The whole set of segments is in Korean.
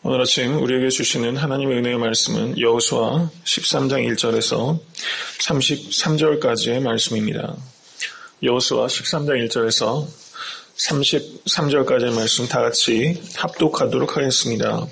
오늘 아침 우리에게 주시는 하나님의 은혜의 말씀은 여호수아 13장 1절에서 33절까지의 말씀입니다. 여호수아 13장 1절에서 33절까지의 말씀 다 같이 합독하도록 하겠습니다.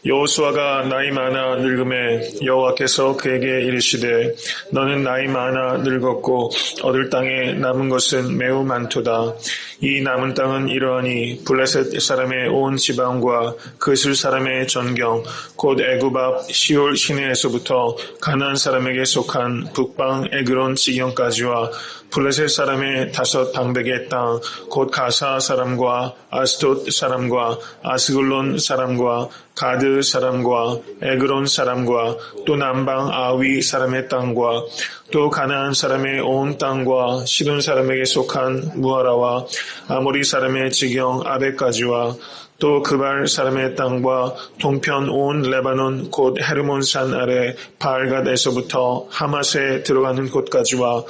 여호수아가 나이 많아 늙음에 여호와께서 그에게 이르시되 너는 나이 많아 늙었고 얻을 땅에 남은 것은 매우 많도다. 이 남은 땅은 이러하니 블레셋 사람의 온 지방과 그슬 사람의 전경 곧 애굽 앞 시올 시내에서부터 가나안 사람에게 속한 북방 에그론 지경까지와 블레셋 사람의 5 방백의 땅 곧 가사 사람과 아스돗 사람과 아스글론 사람과 가드 사람과 에그론 사람과 또 남방 아위 사람의 땅과 또 가나안 사람의 온 땅과 시돈 사람에게 속한 무아라와 아모리 사람의 지경 아베까지와 또 그발 사람의 땅과 동편 온 레바논 곧 헤르몬산 아래 바알갓에서부터 하맛에 들어가는 곳까지와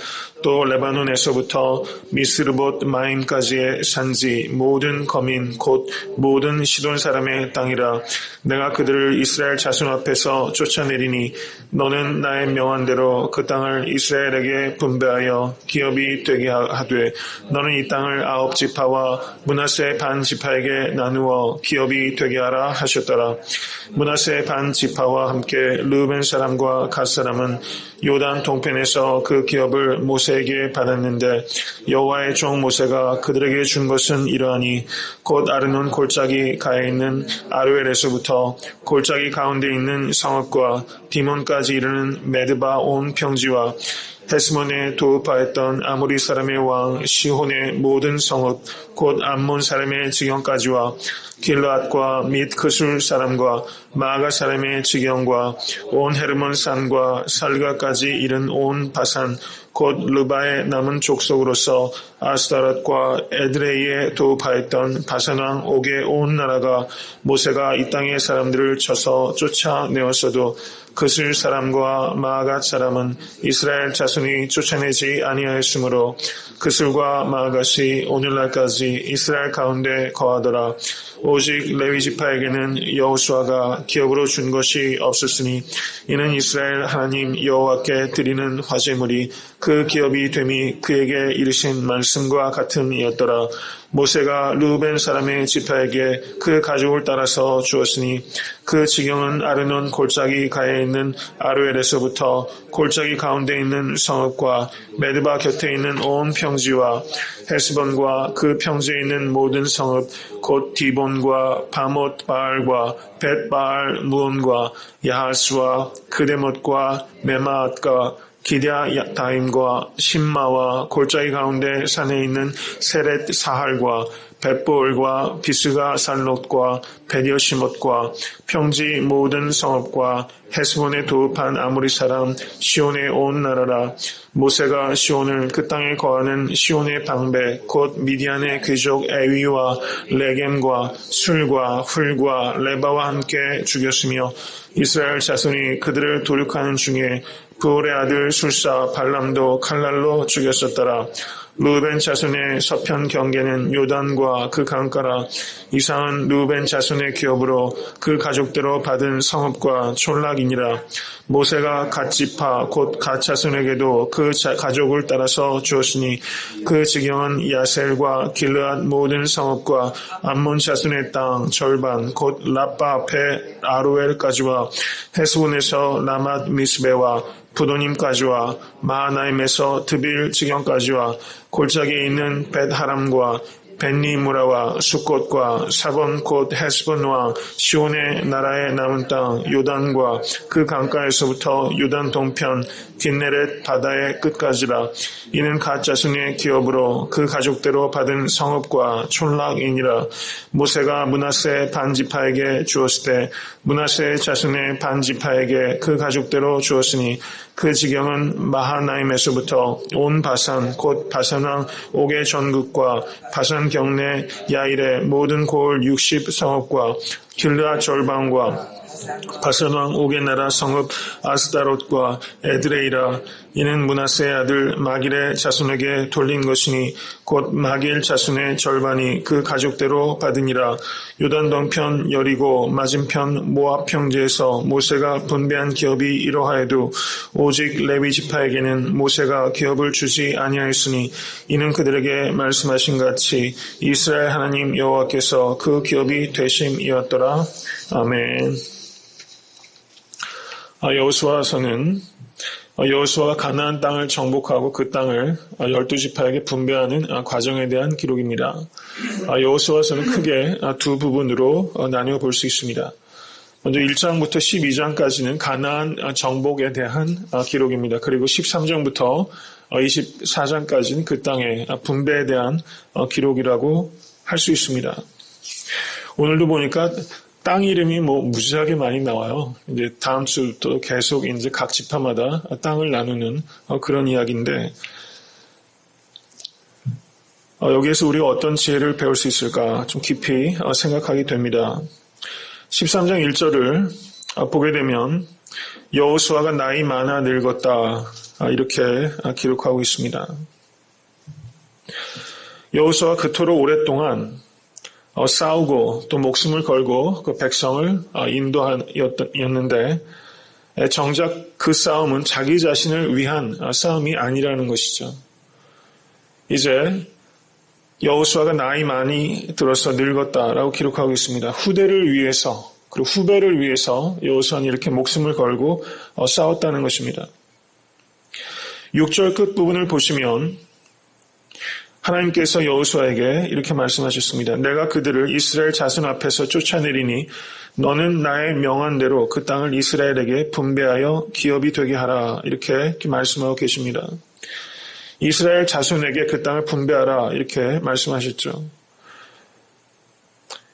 또 레바논에서부터 미스르봇 마임까지의 산지 모든 거민 곧 모든 시돈 사람의 땅이라. 내가 그들을 이스라엘 자손 앞에서 쫓아내리니 너는 나의 명한 대로 그 땅을 이스라엘에게 분배하여 기업이 되게 하되 너는 이 땅을 9지파와 므낫세 반 지파에게 나누어 기업이 되게 하라 하셨더라. 므낫세 반 지파와 함께 르우벤 사람과 갓 사람은 요단 동편에서 그 기업을 모세에게 받았는데 여호와의 종 모세가 그들에게 준 것은 이러하니 곧 아르논 골짜기 가에 있는 아루엘에서부터 골짜기 가운데 있는 성읍과 디몬까지 이르는 메드바 온 평지와 헤스몬에 도읍하였던 아모리 사람의 왕 시혼의 모든 성읍 곧 암몬 사람의 지경까지와 길르앗과 및 그술 사람과 마가 사람의 지경과 온 헤르몬 산과 살가까지 이른 온 바산 곧 르바의 남은 족속으로서 아스타롯과 에드레이에 도읍하였던 바산왕 옥의 온 나라가 모세가 이 땅의 사람들을 쳐서 쫓아내었어도 그슬 사람과 마아갓 사람은 이스라엘 자손이 쫓아내지 아니하였으므로 그슬과 마아갓이 오늘날까지 이스라엘 가운데 거하더라. 오직 레위 지파에게는 여호수아가 기업으로 준 것이 없었으니 이는 이스라엘 하나님 여호와께 드리는 화제물이 그 기업이 됨이 그에게 이르신 말씀과 같음이었더라. 모세가 르우벤 사람의 지파에게 그 가족을 따라서 주었으니 그 지경은 아르논 골짜기 가에 있는 아루엘에서부터 골짜기 가운데 있는 성읍과 메드바 곁에 있는 온 평지와 헤스본과 그 평지에 있는 모든 성읍 곧 디본과 바못 바알과 벳 바알 무온과 야하스와 그데못과 메마앗과 기럇 다임과 심마와 골짜기 가운데 산에 있는 세렛 사할과 벳보올과 비스가 살롯과 베디어시못과 평지 모든 성읍과 헤스본에 도읍한 아모리 사람 시온의 온 나라라. 모세가 시온을 그 땅에 거하는 시온의 방배 곧 미디안의 귀족 에위와 레겜과 술과 훌과 레바와 함께 죽였으며 이스라엘 자손이 그들을 도륙하는 중에 부올의 아들 술사 발람도 칼날로 죽였었더라. 르우벤 자손의 서편 경계는 요단과 그 강가라. 이상은 르우벤 자손의 기업으로 그 가족대로 받은 성읍과 촌락이니라. 모세가 갓 지파 곧 갓 자손에게도 그 가족을 따라서 주었으니 그 지경은 야셀과 길르앗 모든 성읍과 암몬 자손의 땅 절반 곧 라빠 앞에 아루엘까지와 헤스본에서 라맛 미스베와 부도님까지와 마하나임에서 드빌 지경까지와 골짜기에 있는 벳하람과 벤니무라와 수꽃과 사본 곧 헤스본 왕 시온의 나라의 남은 땅 요단과 그 강가에서부터 요단 동편 깃네렛 바다의 끝까지라. 이는 갓 자손의 기업으로 그 가족대로 받은 성읍과 촌락이니라. 모세가 므낫세 반지파에게 주었을 때 므낫세 자손의 반지파에게 그 가족대로 주었으니 그 지경은 마하나임에서부터 온 바산 곧 바산왕 옥의 전국과 바산 경내 야일의 모든 고을 60 성읍과 길르앗 절방과 바산왕 옥의 나라 성읍 아스다롯과 에드레이라. 이는 므낫세의 아들 마길의 자손에게 돌린 것이니 곧 마길 자손의 절반이 그 가족대로 받으니라. 요단 동편 여리고 맞은편 모압 평지에서 모세가 분배한 기업이 이러하여도 오직 레위 지파에게는 모세가 기업을 주지 아니하였으니 이는 그들에게 말씀하신 같이 이스라엘 하나님 여호와께서 그 기업이 되심이었더라. 아멘. 여호수아서는 여호수아가 가나안 땅을 정복하고 그 땅을 12지파에게 분배하는 과정에 대한 기록입니다. 여호수아서는 크게 두 부분으로 나뉘어 볼 수 있습니다. 먼저 1장부터 12장까지는 가나안 정복에 대한 기록입니다. 그리고 13장부터 24장까지는 그 땅의 분배에 대한 기록이라고 할 수 있습니다. 오늘도 보니까 땅 이름이 무지하게 많이 나와요. 이제 다음 주부터 계속 이제 각 지파마다 땅을 나누는 그런 이야기인데, 여기에서 우리가 어떤 지혜를 배울 수 있을까 좀 깊이 생각하게 됩니다. 13장 1절을 보게 되면 여호수아가 나이 많아 늙었다 이렇게 기록하고 있습니다. 여호수아가 그토록 오랫동안 싸우고 또 목숨을 걸고 그 백성을 인도하였는데 정작 그 싸움은 자기 자신을 위한 싸움이 아니라는 것이죠. 이제 여호수아가 나이 많이 들어서 늙었다라고 기록하고 있습니다. 후대를 위해서 그리고 후배를 위해서 여호수아는 이렇게 목숨을 걸고 싸웠다는 것입니다. 6절 끝부분을 보시면 하나님께서 여호수아에게 이렇게 말씀하셨습니다. 내가 그들을 이스라엘 자손 앞에서 쫓아내리니 너는 나의 명한 대로 그 땅을 이스라엘에게 분배하여 기업이 되게 하라. 이렇게 말씀하고 계십니다. 이스라엘 자손에게 그 땅을 분배하라. 이렇게 말씀하셨죠.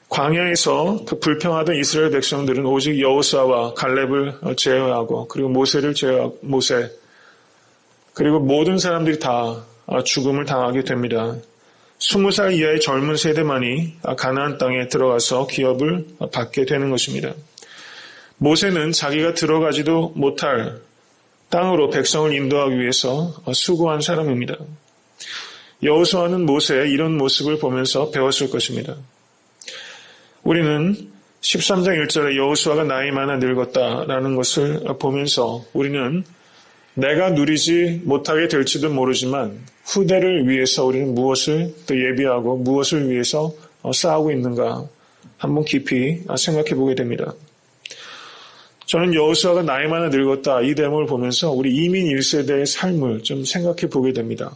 광야에서 그 불평하던 이스라엘 백성들은 오직 여호수아와 갈렙을 제어하고 그리고 모세를 제어하고 모세 그리고 모든 사람들이 다 죽음을 당하게 됩니다. 20살 이하의 젊은 세대만이 가나안 땅에 들어가서 기업을 받게 되는 것입니다. 모세는 자기가 들어가지도 못할 땅으로 백성을 인도하기 위해서 수고한 사람입니다. 여호수아는 모세의 이런 모습을 보면서 배웠을 것입니다. 우리는 13장 1절에 여호수아가 나이 많아 늙었다라는 것을 보면서 우리는 내가 누리지 못하게 될지도 모르지만 후대를 위해서 우리는 무엇을 또 예비하고 무엇을 위해서 싸우고 있는가 한번 깊이 생각해 보게 됩니다. 저는 여호수아가 나이 많아 늙었다 이 대목을 보면서 우리 이민 1세대의 삶을 좀 생각해 보게 됩니다.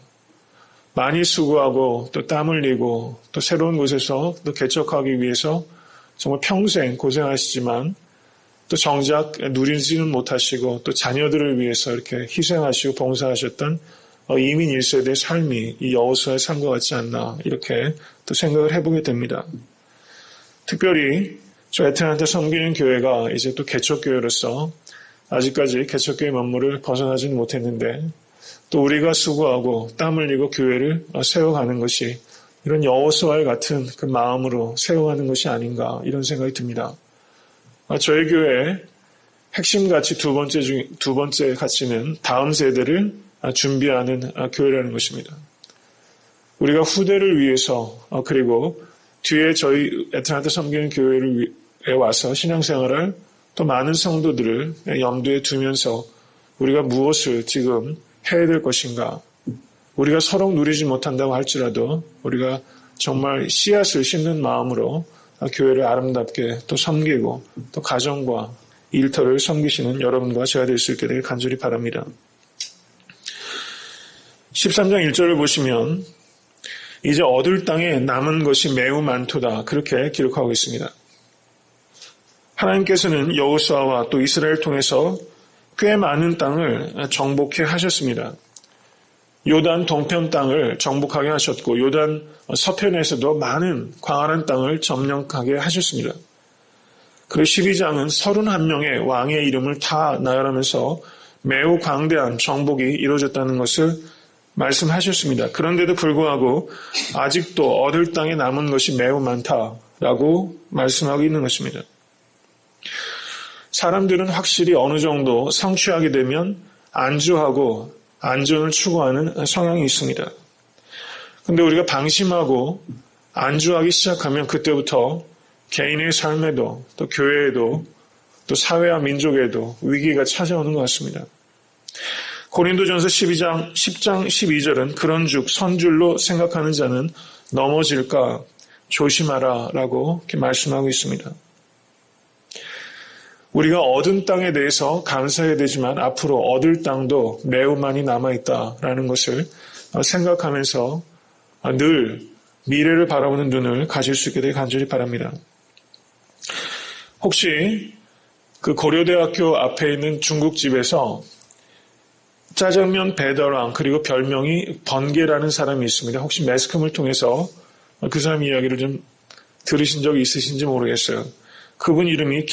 많이 수고하고 또 땀 흘리고 또 새로운 곳에서 또 개척하기 위해서 정말 평생 고생하시지만 또 정작 누리지는 못하시고 또 자녀들을 위해서 이렇게 희생하시고 봉사하셨던 이민 1세대의 삶이 이 여호수아의 삶과 같지 않나 이렇게 또 생각을 해보게 됩니다. 특별히 저 애틀랜타 섬기는 교회가 이제 또 개척교회로서 아직까지 개척교회 면모를 벗어나지는 못했는데 또 우리가 수고하고 땀 흘리고 교회를 세워가는 것이 이런 여호수아와 같은 그 마음으로 세워가는 것이 아닌가 이런 생각이 듭니다. 저희 교회의 핵심 가치 두 번째 가치는 다음 세대를 준비하는 교회라는 것입니다. 우리가 후대를 위해서 그리고 뒤에 저희 애틀랜타 섬기는 교회에 와서 신앙생활을 또 많은 성도들을 염두에 두면서 우리가 무엇을 지금 해야 될 것인가 우리가 서로 누리지 못한다고 할지라도 우리가 정말 씨앗을 심는 마음으로 교회를 아름답게 또 섬기고 또 가정과 일터를 섬기시는 여러분과 제가 될 수 있게 되길 간절히 바랍니다. 13장 1절을 보시면 이제 얻을 땅에 남은 것이 매우 많도다 그렇게 기록하고 있습니다. 하나님께서는 여호수아와 또 이스라엘 통해서 꽤 많은 땅을 정복해 하셨습니다. 요단 동편 땅을 정복하게 하셨고 요단 서편에서도 많은 광활한 땅을 점령하게 하셨습니다. 그리고 12장은 31명의 왕의 이름을 다 나열하면서 매우 광대한 정복이 이루어졌다는 것을 말씀하셨습니다. 그런데도 불구하고 아직도 얻을 땅에 남은 것이 매우 많다라고 말씀하고 있는 것입니다. 사람들은 확실히 어느 정도 성취하게 되면 안주하고 안전을 추구하는 성향이 있습니다. 근데 우리가 방심하고 안주하기 시작하면 그때부터 개인의 삶에도 또 교회에도 또 사회와 민족에도 위기가 찾아오는 것 같습니다. 고린도전서 10장 12절은 그런즉 선줄로 생각하는 자는 넘어질까 조심하라 라고 이렇게 말씀하고 있습니다. 우리가 얻은 땅에 대해서 감사해야 되지만 앞으로 얻을 땅도 매우 많이 남아있다라는 것을 생각하면서 늘 미래를 바라보는 눈을 가질 수 있게 되길 간절히 바랍니다. 혹시 그 고려대학교 앞에 있는 중국집에서 짜장면 배달왕 그리고 별명이 번개라는 사람이 있습니다. 혹시 매스컴을 통해서 그 사람 이야기를 좀 들으신 적이 있으신지 모르겠어요. 그분 이름이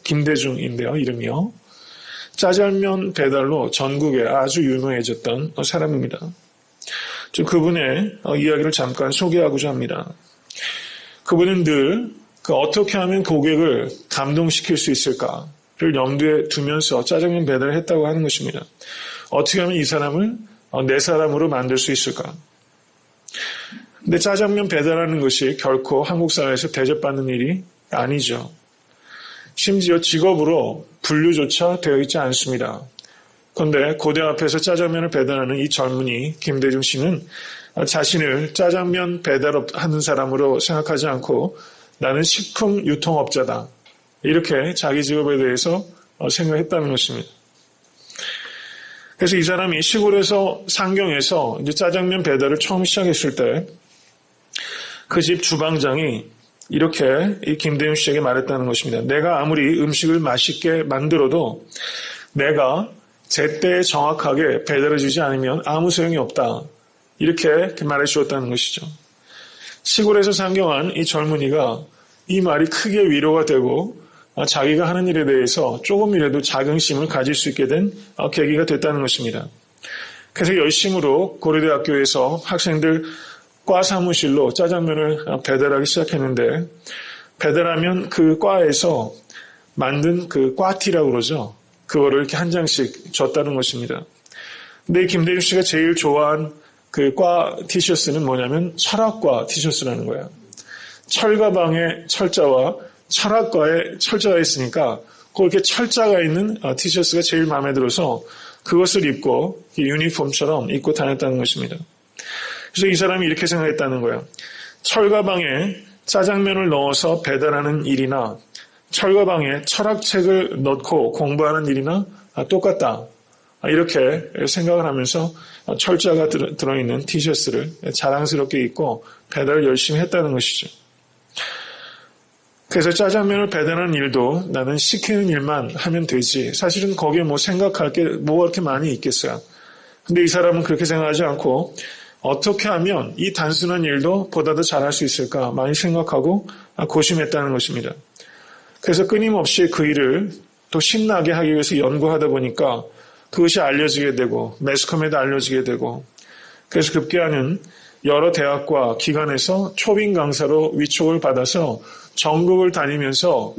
김대중인데요. 이름이요. 짜장면 배달로 전국에 아주 유명해졌던 사람입니다. 좀 그분의 이야기를 잠깐 소개하고자 합니다. 그분은 늘 어떻게 하면 고객을 감동시킬 수 있을까를 염두에 두면서 짜장면 배달을 했다고 하는 것입니다. 어떻게 하면 이 사람을 내 사람으로 만들 수 있을까? 근데 짜장면 배달하는 것이 결코 한국 사회에서 대접받는 일이 아니죠. 심지어 직업으로 분류조차 되어 있지 않습니다. 그런데 고대 앞에서 짜장면을 배달하는 이 젊은이 김대중 씨는 자신을 짜장면 배달하는 사람으로 생각하지 않고 나는 식품 유통업자다. 이렇게 자기 직업에 대해서 생각했다는 것입니다. 그래서 이 사람이 시골에서 상경에서 이제 짜장면 배달을 처음 시작했을 때 그 집 주방장이 이렇게 이 김대중 씨에게 말했다는 것입니다. 내가 아무리 음식을 맛있게 만들어도 내가 제때에 정확하게 배달해주지 않으면 아무 소용이 없다. 이렇게 말해 주었다는 것이죠. 시골에서 상경한 이 젊은이가 이 말이 크게 위로가 되고 자기가 하는 일에 대해서 조금이라도 자긍심을 가질 수 있게 된 계기가 됐다는 것입니다. 그래서 열심으로 고려대학교에서 학생들 과 사무실로 짜장면을 배달하기 시작했는데 배달하면 그 과에서 만든 그 과티라고 그러죠. 그거를 이렇게 한 장씩 줬다는 것입니다. 근데 이 김대중 씨가 제일 좋아한 그 과 티셔츠는 뭐냐면 철학과 티셔츠라는 거예요. 철가방에 철자와 철학과에 철자가 있으니까 그렇게 철자가 있는 티셔츠가 제일 마음에 들어서 그것을 입고 유니폼처럼 입고 다녔다는 것입니다. 그래서 이 사람이 이렇게 생각했다는 거예요. 철가방에 짜장면을 넣어서 배달하는 일이나 철가방에 철학책을 넣고 공부하는 일이나 똑같다. 이렇게 생각을 하면서 철자가 들어있는 티셔츠를 자랑스럽게 입고 배달을 열심히 했다는 것이죠. 그래서 짜장면을 배달하는 일도 나는 시키는 일만 하면 되지. 사실은 거기에 뭐 생각할 게 뭐가 그렇게 많이 있겠어요. 근데 이 사람은 그렇게 생각하지 않고 어떻게 하면 이 단순한 일도 보다 더 잘할 수 있을까 많이 생각하고 고심했다는 것입니다. 그래서 끊임없이 그 일을 또 신나게 하기 위해서 연구하다 보니까 그것이 알려지게 되고 매스컴에도 알려지게 되고 그래서 급기야는 여러 대학과 기관에서 초빙 강사로 위촉을 받아서 전국을 다니면서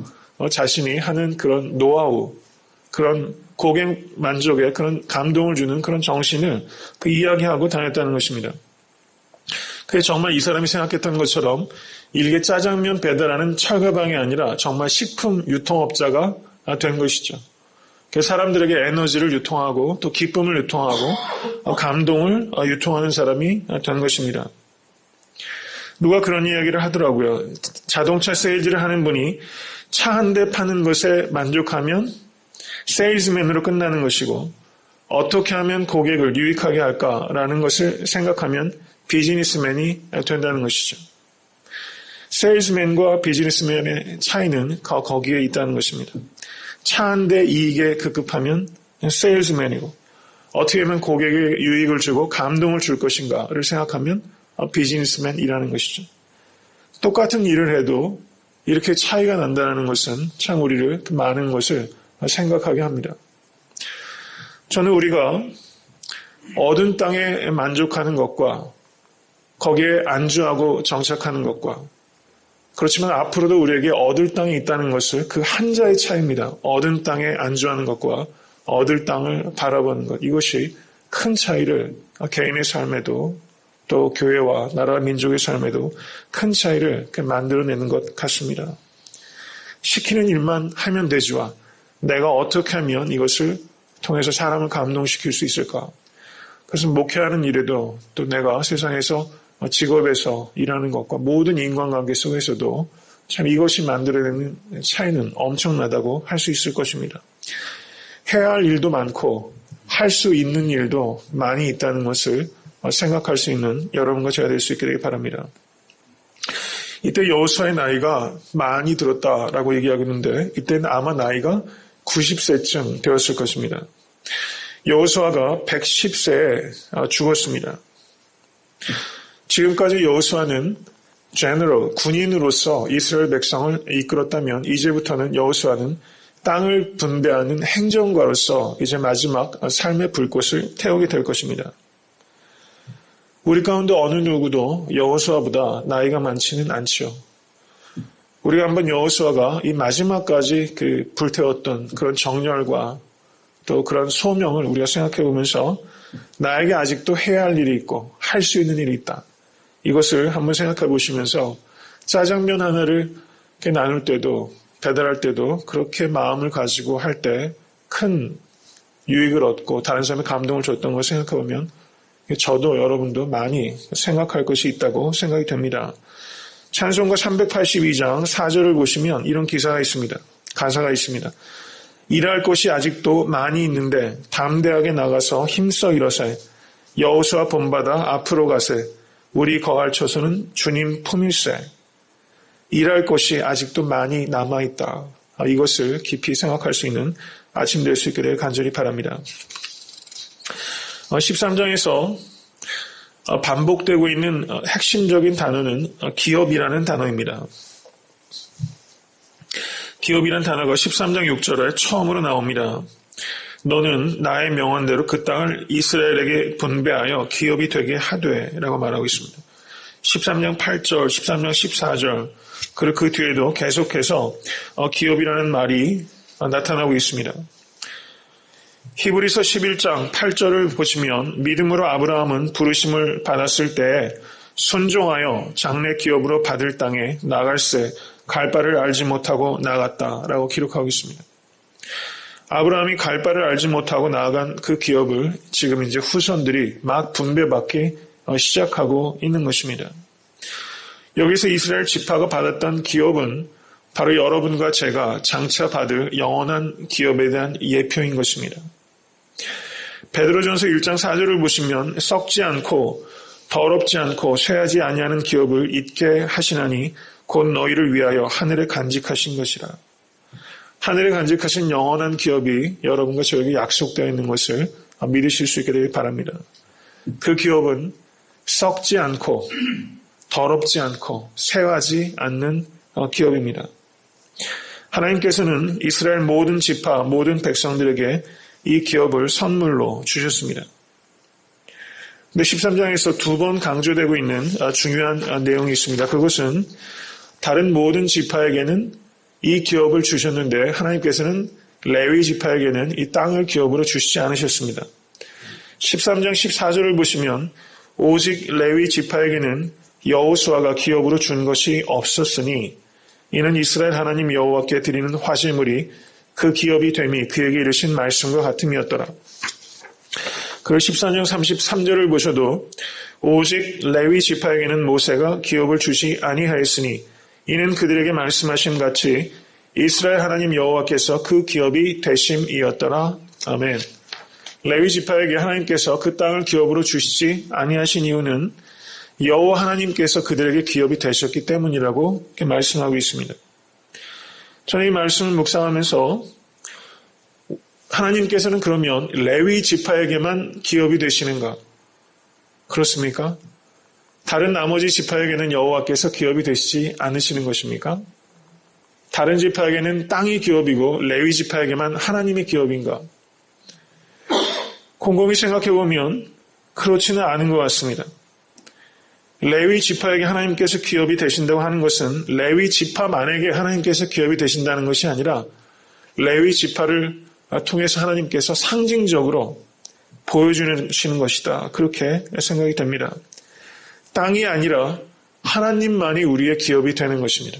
자신이 하는 그런 노하우, 그런 고객 만족에 그런 감동을 주는 그런 정신을 그 이야기하고 다녔다는 것입니다. 그래서 정말 이 사람이 생각했던 것처럼 일개 짜장면 배달하는 철가방이 아니라 정말 식품 유통업자가 된 것이죠. 그래서 사람들에게 에너지를 유통하고 또 기쁨을 유통하고 감동을 유통하는 사람이 된 것입니다. 누가 그런 이야기를 하더라고요. 자동차 세일즈를 하는 분이 차 한 대 파는 것에 만족하면 세일즈맨으로 끝나는 것이고 어떻게 하면 고객을 유익하게 할까라는 것을 생각하면 비즈니스맨이 된다는 것이죠. 세일즈맨과 비즈니스맨의 차이는 거기에 있다는 것입니다. 차 한 대 이익에 급급하면 세일즈맨이고 어떻게 하면 고객에게 유익을 주고 감동을 줄 것인가를 생각하면 비즈니스맨이라는 것이죠. 똑같은 일을 해도 이렇게 차이가 난다는 것은 참 우리를 많은 것을 생각하게 합니다. 저는 우리가 얻은 땅에 만족하는 것과 거기에 안주하고 정착하는 것과 그렇지만 앞으로도 우리에게 얻을 땅이 있다는 것을 그 한자의 차이입니다. 얻은 땅에 안주하는 것과 얻을 땅을 바라보는 것. 이것이 큰 차이를 개인의 삶에도 또 교회와 나라 민족의 삶에도 큰 차이를 만들어내는 것 같습니다. 시키는 일만 하면 되지와 내가 어떻게 하면 이것을 통해서 사람을 감동시킬 수 있을까? 그래서 목회하는 일에도 또 내가 세상에서 직업에서 일하는 것과 모든 인간관계 속에서도 참 이것이 만들어내는 차이는 엄청나다고 할 수 있을 것입니다. 해야 할 일도 많고 할 수 있는 일도 많이 있다는 것을 생각할 수 있는 여러분과 제가 될 수 있게 되길 바랍니다. 이때 여호수아의 나이가 많이 들었다라고 얘기하겠는데 이때는 아마 나이가 90세쯤 되었을 것입니다. 여호수아가 110세에 죽었습니다. 지금까지 여호수아는 군인으로서 이스라엘 백성을 이끌었다면 이제부터는 여호수아는 땅을 분배하는 행정가로서 이제 마지막 삶의 불꽃을 태우게 될 것입니다. 우리 가운데 어느 누구도 여호수아보다 나이가 많지는 않죠. 우리가 한번 여호수아가 이 마지막까지 불태웠던 그런 정열과 또 그런 소명을 우리가 생각해 보면서 나에게 아직도 해야 할 일이 있고 할 수 있는 일이 있다. 이것을 한번 생각해 보시면서 짜장면 하나를 나눌 때도 배달할 때도 그렇게 마음을 가지고 할 때 큰 유익을 얻고 다른 사람의 감동을 줬던 걸 생각해 보면 저도 여러분도 많이 생각할 것이 있다고 생각이 됩니다. 찬송가 382장 4절을 보시면 이런 기사가 있습니다. 가사가 있습니다. 일할 것이 아직도 많이 있는데 담대하게 나가서 힘써 일어세 여호수아 본받아 앞으로 가세 우리 거할 처소는 주님 품일세. 일할 것이 아직도 많이 남아있다. 이것을 깊이 생각할 수 있는 아침 될 수 있게 되길 간절히 바랍니다. 13장에서 반복되고 있는 핵심적인 단어는 기업이라는 단어입니다. 기업이라는 단어가 13장 6절에 처음으로 나옵니다. 너는 나의 명언대로 그 땅을 이스라엘에게 분배하여 기업이 되게 하되 라고 말하고 있습니다. 13장 8절, 13장 14절 그리고 그 뒤에도 계속해서 기업이라는 말이 나타나고 있습니다. 히브리서 11장 8절을 보시면 믿음으로 아브라함은 부르심을 받았을 때 순종하여 장래 기업으로 받을 땅에 나갈새 갈 바를 알지 못하고 나갔다라고 기록하고 있습니다. 아브라함이 갈 바를 알지 못하고 나아간 그 기업을 지금 이제 후손들이 막 분배받기 시작하고 있는 것입니다. 여기서 이스라엘 지파가 받았던 기업은 바로 여러분과 제가 장차 받을 영원한 기업에 대한 예표인 것입니다. 베드로전서 1장 4절을 보시면 썩지 않고 더럽지 않고 쇠하지 아니하는 기업을 잊게 하시나니 곧 너희를 위하여 하늘에 간직하신 것이라. 하늘에 간직하신 영원한 기업이 여러분과 저에게 약속되어 있는 것을 믿으실 수 있게 되길 바랍니다. 그 기업은 썩지 않고 더럽지 않고 쇠하지 않는 기업입니다. 하나님께서는 이스라엘 모든 지파, 모든 백성들에게 이 기업을 선물로 주셨습니다. 근데 13장에서 두 번 강조되고 있는 중요한 내용이 있습니다. 그것은 다른 모든 지파에게는 이 기업을 주셨는데 하나님께서는 레위 지파에게는 이 땅을 기업으로 주시지 않으셨습니다. 13장 14절을 보시면 오직 레위 지파에게는 여호수아가 기업으로 준 것이 없었으니 이는 이스라엘 하나님 여호와께 드리는 화제물이 그 기업이 됨이 그에게 이르신 말씀과 같음이었더라. 그리고 14장 33절을 보셔도 오직 레위 지파에게는 모세가 기업을 주시 아니하였으니 이는 그들에게 말씀하신 같이 이스라엘 하나님 여호와께서 그 기업이 되심이었더라. 아멘. 레위 지파에게 하나님께서 그 땅을 기업으로 주시지 아니하신 이유는 여호와 하나님께서 그들에게 기업이 되셨기 때문이라고 이렇게 말씀하고 있습니다. 저는 이 말씀을 묵상하면서 하나님께서는 그러면 레위 지파에게만 기업이 되시는가? 그렇습니까? 다른 나머지 지파에게는 여호와께서 기업이 되시지 않으시는 것입니까? 다른 지파에게는 땅이 기업이고 레위 지파에게만 하나님의 기업인가? 곰곰이 생각해보면 그렇지는 않은 것 같습니다. 레위 지파에게 하나님께서 기업이 되신다고 하는 것은 레위 지파만에게 하나님께서 기업이 되신다는 것이 아니라 레위 지파를 통해서 하나님께서 상징적으로 보여주시는 것이다. 그렇게 생각이 됩니다. 땅이 아니라 하나님만이 우리의 기업이 되는 것입니다.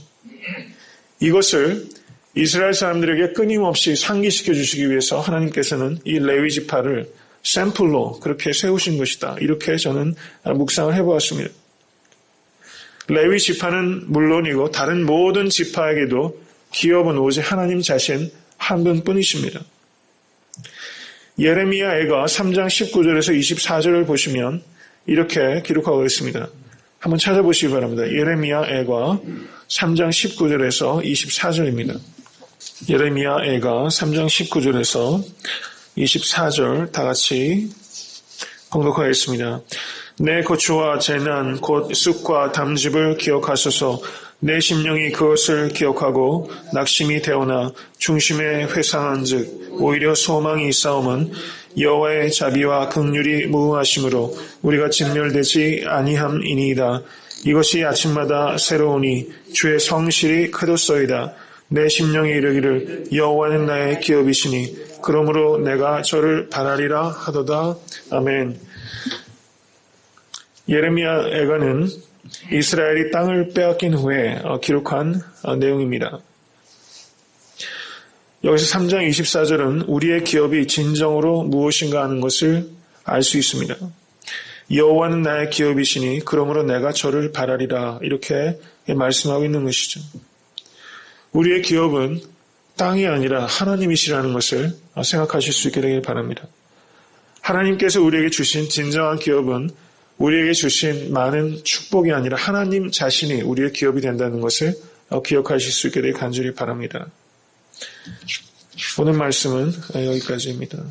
이것을 이스라엘 사람들에게 끊임없이 상기시켜 주시기 위해서 하나님께서는 이 레위 지파를 샘플로 그렇게 세우신 것이다. 이렇게 저는 묵상을 해보았습니다. 레위 지파는 물론이고 다른 모든 지파에게도 기업은 오직 하나님 자신 한 분뿐이십니다. 예레미야 애가 3장 19절에서 24절을 보시면 이렇게 기록하고 있습니다. 한번 찾아보시기 바랍니다. 예레미야 애가 3장 19절에서 24절입니다. 예레미야 애가 3장 19절에서 24절 다 같이 봉독하겠습니다. 내 고초와 재난 곧 쑥과 담즙을 기억하소서. 내 심령이 그것을 기억하고 낙심이 되오나 중심에 회상한즉 오히려 소망이 있사옴은 여호와의 자비와 긍휼이 무궁하심으로 우리가 진멸되지 아니함이니이다. 이것이 아침마다 새로우니 주의 성실이 크도소이다. 내 심령이 이르기를 여호와는 나의 기업이시니 그러므로 내가 저를 바라리라 하도다. 아멘. 예레미야 애가는 이스라엘이 땅을 빼앗긴 후에 기록한 내용입니다. 여기서 3장 24절은 우리의 기업이 진정으로 무엇인가 하는 것을 알 수 있습니다. 여호와는 나의 기업이시니 그러므로 내가 저를 바라리라 이렇게 말씀하고 있는 것이죠. 우리의 기업은 땅이 아니라 하나님이시라는 것을 생각하실 수 있게 되길 바랍니다. 하나님께서 우리에게 주신 진정한 기업은 우리에게 주신 많은 축복이 아니라 하나님 자신이 우리의 기업이 된다는 것을 기억하실 수 있게 되길 간절히 바랍니다. 오늘 말씀은 여기까지입니다.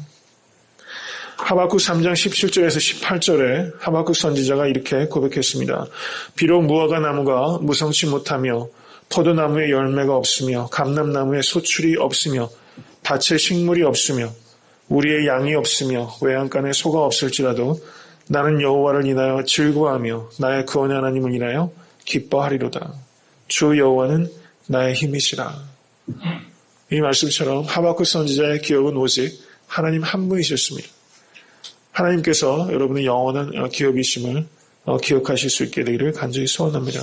하박국 3장 17절에서 18절에 하박국 선지자가 이렇게 고백했습니다. 비록 무화과 나무가 무성치 못하며 포도나무에 열매가 없으며 감람나무에 소출이 없으며 밭에 식물이 없으며 우리의 양이 없으며 외양간에 소가 없을지라도 나는 여호와를 인하여 즐거워하며 나의 구원의 하나님을 인하여 기뻐하리로다. 주 여호와는 나의 힘이시라. 이 말씀처럼 하박국 선지자의 기업은 오직 하나님 한 분이셨습니다. 하나님께서 여러분의 영원한 기업이심을 기억하실 수 있게 되기를 간절히 소원합니다.